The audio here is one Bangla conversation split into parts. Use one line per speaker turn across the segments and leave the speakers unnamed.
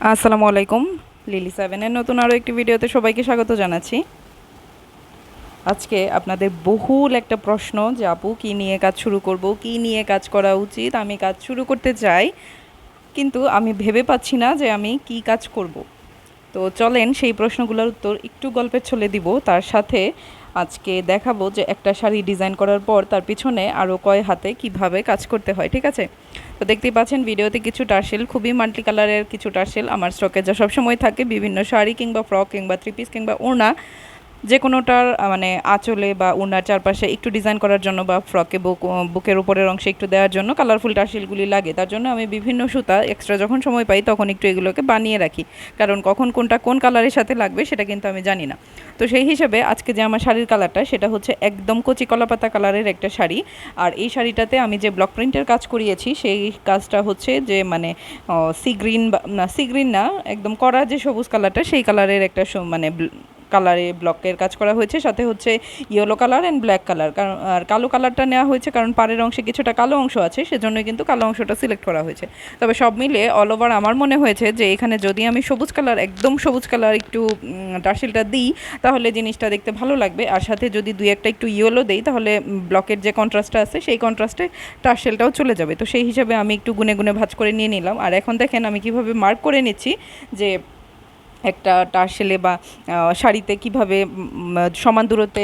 আসসালামু আলাইকুম। লিলি সেভেনের নতুন আরও একটি ভিডিওতে সবাইকে স্বাগত জানাচ্ছি। আজকে আপনাদের বহুল একটা প্রশ্ন যে আপু কী নিয়ে কাজ শুরু করব, কী নিয়ে কাজ করা উচিত। আমি কাজ শুরু করতে চাই, কিন্তু আমি ভেবে পাচ্ছি না যে আমি কী কাজ করব। তো চলেন সেই প্রশ্নগুলোর উত্তর একটু গল্পের ছলে দিব, তার সাথে আজকে দেখাবো যে একটা শাড়ি ডিজাইন করার পর তার পিছনে আরও কয় হাতে কিভাবে কাজ করতে হয়। ঠিক আছে, তো দেখতেই পাচ্ছেন ভিডিওতে কিছু টার্সেল, খুবই মাল্টি কালারের কিছু টার্সেল আমার স্টকে যা সবসময় থাকে বিভিন্ন শাড়ি কিংবা ফ্রক কিংবা থ্রি পিস কিংবা ওড়না যে কোনোটার মানে আঁচলে বা ওড়নার চারপাশে একটু ডিজাইন করার জন্য বা ফ্রকে বুকের উপরের অংশে একটু দেওয়ার জন্য কালারফুল টার্সেলগুলি লাগে। তার জন্য আমি বিভিন্ন সুতা এক্সট্রা যখন সময় পাই তখন একটু এগুলোকে বানিয়ে রাখি, কারণ কখন কোনটা কোন কালারের সাথে লাগবে সেটা কিন্তু আমি জানি না। তো সেই হিসেবে আজকে যে আমার শাড়ির কালারটা সেটা হচ্ছে একদম কচি কলাপাতা কালারের একটা শাড়ি। আর এই শাড়িটাতে আমি যে ব্লক প্রিন্টের কাজ করিয়েছি সেই কাজটা হচ্ছে যে মানে সি গ্রিন বা না, সি গ্রিন না, একদম কড়া যে সবুজ কালারটা সেই কালারের একটা মানে কালারে ব্লকের কাজ করা হয়েছে, সাথে হচ্ছে yellow colour and black colour. কারণ আর কালো কালারটা নেওয়া হয়েছে কারণ পাড়ের অংশে কিছুটা কালো অংশ আছে, সেজন্য কিন্তু কালো অংশটা সিলেক্ট করা হয়েছে। তবে সব মিলে অল ওভার আমার মনে হয়েছে যে এখানে যদি আমি সবুজ কালার, একদম সবুজ কালার একটু টার্সেলটা দিই তাহলে জিনিসটা দেখতে ভালো লাগবে। আর সাথে যদি দুই একটা একটু ইয়েলো দেই তাহলে ব্লকের যে কন্ট্রাস্টটা আছে সেই কন্ট্রাস্টে টার্সেলটাও চলে যাবে। তো সেই হিসাবে আমি একটু গুনে গুনে ভাঁজ করে নিয়ে নিলাম। আর এখন দেখেন আমি কিভাবে মার্ক করে নিচ্ছি যে একটা টার্সেলে বা শাড়িতে কিভাবে সমান দূরত্বে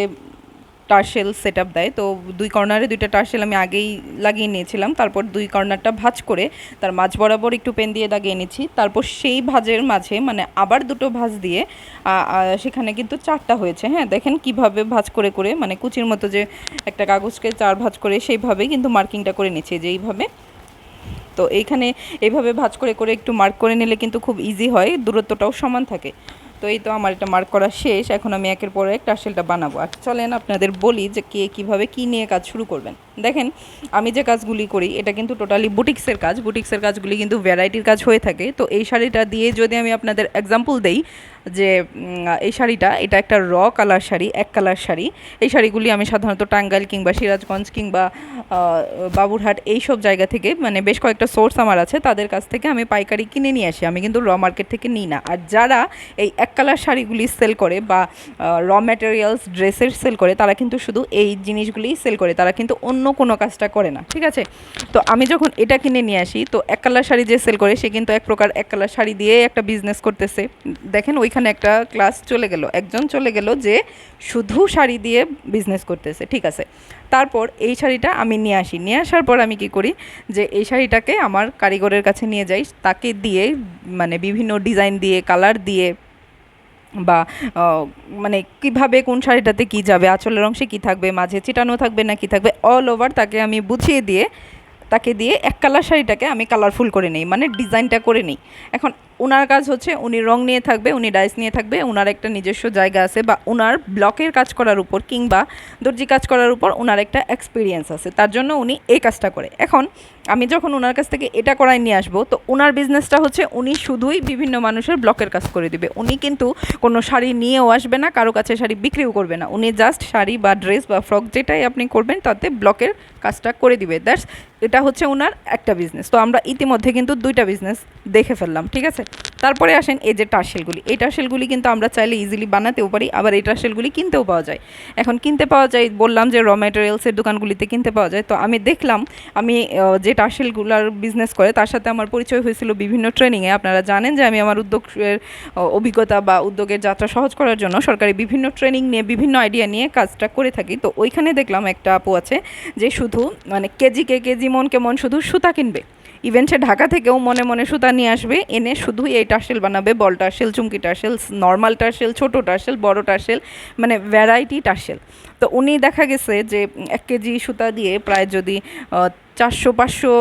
টার্সেল সেট আপ দেয়। তো দুই কর্নারে দুইটা টার্সেল আমি আগেই লাগিয়ে নিয়েছিলাম, তারপর দুই কর্নারটা ভাঁজ করে তার মাঝ বরাবর একটু পেন দিয়ে দাগিয়ে নিচ্ছি। তারপর সেই ভাঁজের মাঝে মানে আবার দুটো ভাঁজ দিয়ে সেখানে কিন্তু চারটা হয়েছে। হ্যাঁ, দেখেন কিভাবে ভাঁজ করে করে মানে কুচির মতো যে একটা কাগজকে চার ভাঁজ করে সেইভাবে কিন্তু মার্কিংটা করে নিচ্ছি যে এইভাবে। তো এইখানে এইভাবে ভাঁজ করে করে একটু মার্ক করে নিলে কিন্তু খুব ইজি হয়, দূরত্বটাও সমান থাকে। তো এই তো আমার এটা মার্ক করা শেষ, এখন আমি একের পর এক টার্সেলটা বানাবো। আর চলেন আপনাদের বলি যে কে কীভাবে কী নিয়ে কাজ শুরু করবেন। দেখেন আমি যে কাজগুলি করি এটা কিন্তু টোটালি বুটিক্সের কাজ। বুটিক্সের কাজগুলি কিন্তু ভ্যারাইটির কাজ হয়ে থাকে। তো এই শাড়িটা দিয়ে যদি আমি আপনাদের এক্সাম্পল দেই যে এই শাড়িটা, এটা একটা র কালার শাড়ি, এক কালার শাড়ি। এই শাড়িগুলি আমি সাধারণত টাঙ্গাইল কিংবা সিরাজগঞ্জ কিংবা বাবুরহাট এই সব জায়গা থেকে মানে বেশ কয়েকটা সোর্স আমার আছে, তাদের কাছ থেকে আমি পাইকারি কিনে নিয়ে আসি। আমি কিন্তু র মার্কেট থেকে নিই না। আর যারা এই এক কালার শাড়িগুলি সেল করে বা র ম্যাটেরিয়ালস ড্রেসের সেল করে তারা কিন্তু শুধু এই জিনিসগুলিই সেল করে, তারা কিন্তু অন্য কোনো কাজটা করে না। ঠিক আছে, তো আমি যখন এটা কিনে নিয়ে আসি তো এক কালার শাড়ি যে সেল করে সে কিন্তু এক প্রকার এক কালার শাড়ি দিয়ে একটা বিজনেস করতেছে। দেখেন ওইখানে একটা ক্লাস চলে গেল, একজন চলে গেল যে শুধু শাড়ি দিয়ে বিজনেস করতেছে। ঠিক আছে, তারপর এই শাড়িটা আমি নিয়ে আসি, নিয়ে আসার পর আমি কি করি যে এই শাড়িটাকে আমার কারিগরের কাছে নিয়ে যাই, তাকে দিয়ে মানে বিভিন্ন ডিজাইন দিয়ে কালার দিয়ে বা মানে কিভাবে কোন শাড়িটাতে কী যাবে, আঁচলের অংশে কী থাকবে, মাঝে চিটানো থাকবে না কী থাকবে, অল ওভার তাকে আমি বুঝিয়ে দিয়ে তাকে দিয়ে এক কালার শাড়িটাকে আমি কালারফুল করে নিই, মানে ডিজাইনটা করে নিই। এখন ওনার কাজ হচ্ছে উনি রং নিয়ে থাকবে, উনি ডাইস নিয়ে থাকবে, ওনার একটা নিজস্ব জায়গা আছে বা ওনার ব্লকের কাজ করার উপর কিংবা দর্জি কাজ করার উপর ওনার একটা এক্সপিরিয়েন্স আছে, তার জন্য উনি এই কাজটা করে। এখন আমি যখন ওনার কাছ থেকে এটা করাই নিয়ে আসবো তো ওনার বিজনেসটা হচ্ছে উনি শুধুই বিভিন্ন মানুষের ব্লকের কাজ করে দিবে। উনি কিন্তু কোনো শাড়ি নিয়েও আসবে না, কারো কাছে শাড়ি বিক্রিও করবে না, উনি জাস্ট শাড়ি বা ড্রেস বা ফ্রক যেটাই আপনি করবেন তাতে ব্লকের কাজটা করে দিবে। দ্যাটস এটা হচ্ছে ওনার একটা বিজনেস। তো আমরা ইতিমধ্যে কিন্তু দুইটা বিজনেস দেখে ফেললাম। ঠিক আছে, তারপরে আসেন এই যে টার্সেলগুলি, এই টার্সেলগুলি কিন্তু আমরা চাইলে ইজিলি বানাতেও পারি, আবার এই টার্সেলগুলি কিনতেও পাওয়া যায়। এখন কিনতে পাওয়া যায় বললাম যে র ম্যাটেরিয়ালসের দোকানগুলিতে কিনতে পাওয়া যায়। তো আমি দেখলাম আমি যে টার্সেলগুলার বিজনেস করে তার সাথে আমার পরিচয় হয়েছিল বিভিন্ন ট্রেনিংয়ে। আপনারা জানেন যে আমি আমার উদ্যোগের অভিজ্ঞতা বা উদ্যোগের যাত্রা সহজ করার জন্য সরকারি বিভিন্ন ট্রেনিং নিয়ে বিভিন্ন আইডিয়া নিয়ে কাজটা করে থাকি। তো ওইখানে দেখলাম একটা আপু আছে যে শুধু মানে কেজি মন কেমন শুধু সুতা কিনবে, ইভেন সে ঢাকা থেকেও মনে মনে সুতা নিয়ে আসবে, এনে শুধু এই টার্সেল বানাবে, বল টার্সেল, চুমকি টার্সেল, নর্মাল টার্সেল, ছোটো টার্সেল, বড় টার্সেল, মানে ভ্যারাইটি টার্সেল। তো উনি দেখা গেছে যে 1 কেজি সুতা দিয়ে প্রায় যদি 400-500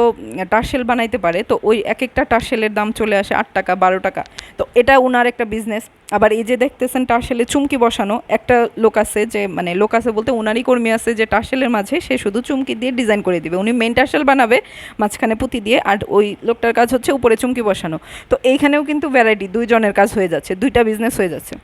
টার্সেল বানাইতে পারে তো ওই এক একটা টার্সেলের দাম চলে আসে 8 টাকা 12 টাকা। তো এটা ওনার একটা বিজনেস। আবার এই যে দেখতেছেন টার্সেলে চুমকি বসানো, একটা লোক আছে যে মানে লোক আছে বলতে ওনারই কর্মী আছে যে টার্সেলের মাঝে সে শুধু চুমকি দিয়ে ডিজাইন করে দিবে, উনি মেইন টার্সেল বানাবে মাঝখানে পুঁতি দিয়ে, আর ওই লোকটার কাজ হচ্ছে উপরে চুমকি বসানো। তো এইখানেও কিন্তু ভ্যারাইটি, দুইজনের কাজ হয়ে যাচ্ছে, দুইটা বিজনেস হয়ে যাচ্ছে।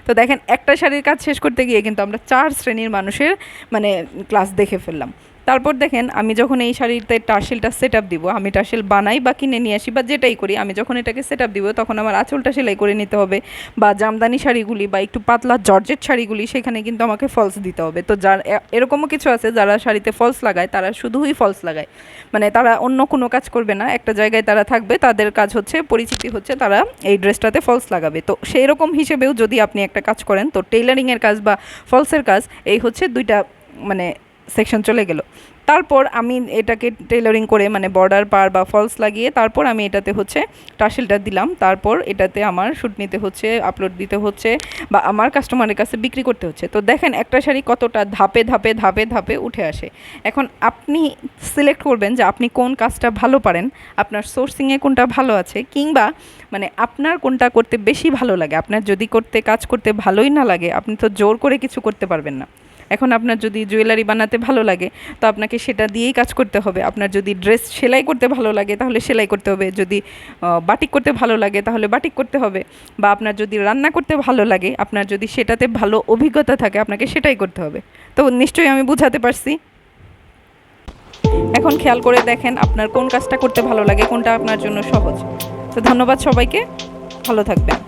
তো দেখেন একটা শাড়ির কাজ শেষ করতে গিয়ে কিন্তু আমরা 4 শ্রেণীর মানুষের মানে ক্লাস দেখে ফেললাম। তারপর দেখেন আমি যখন এই শাড়িতে টার্সেলটা সেট আপ দিব, আমি টার্সেল বানাই বা কিনে নিয়ে আসি বা যেটাই করি, আমি যখন এটাকে সেট আপ দিব তখন আমার আঁচলটা সেলাই করে নিতে হবে, বা জামদানি শাড়িগুলি বা একটু পাতলা জর্জেট শাড়িগুলি সেখানে কিন্তু আমাকে ফলস দিতে হবে। তো যার এরকমও কিছু আছে যারা শাড়িতে ফলস লাগায়, তারা শুধুই ফলস লাগায়, মানে তারা অন্য কোনো কাজ করবে না, একটা জায়গায় তারা থাকবে, তাদের কাজ হচ্ছে পরিচিতি হচ্ছে তারা এই ড্রেসটাতে ফলস লাগাবে। তো সেই রকম হিসেবেও যদি আপনি একটা কাজ করেন, তো টেইলারিংয়ের কাজ বা ফলসের কাজ, এই হচ্ছে দুইটা মানে সেকশন চলে গেল। তারপর আমি এটাকে টেইলারিং করে মানে বর্ডার পার বা ফলস লাগিয়ে তারপর আমি এটাতে হচ্ছে টার্সেলটা দিলাম। তারপর এটাতে আমার শ্যুট নিতে হচ্ছে, আপলোড দিতে হচ্ছে, বা আমার কাস্টমারের কাছে বিক্রি করতে হচ্ছে। তো দেখেন একটা শাড়ি কতটা ধাপে ধাপে ধাপে ধাপে উঠে আসে। এখন আপনি সিলেক্ট করবেন যে আপনি কোন কাজটা ভালো পারেন, আপনার সোর্সিংয়ে কোনটা ভালো আছে, কিংবা মানে আপনার কোনটা করতে বেশি ভালো লাগে। আপনার যদি কাজ করতে ভালোই না লাগে, আপনি তো জোর করে কিছু করতে পারবেন না। এখন আপনার যদি জুয়েলারি বানাতে ভালো লাগে, তো আপনাকে সেটা দিয়েই কাজ করতে হবে। আপনার যদি ড্রেস সেলাই করতে ভালো লাগে, তাহলে সেলাই করতে হবে। যদি বাটিক করতে ভালো লাগে, তাহলে বাটিক করতে হবে। বা আপনার যদি রান্না করতে ভালো লাগে, আপনার যদি সেটাতে ভালো অভিজ্ঞতা থাকে, আপনাকে সেটাই করতে হবে। তো নিশ্চয়ই আমি বুঝাতে পারছি। এখন খেয়াল করে দেখেন আপনার কোন কাজটা করতে ভালো লাগে, কোনটা আপনার জন্য সহজ। তো ধন্যবাদ সবাইকে, ভালো থাকবেন।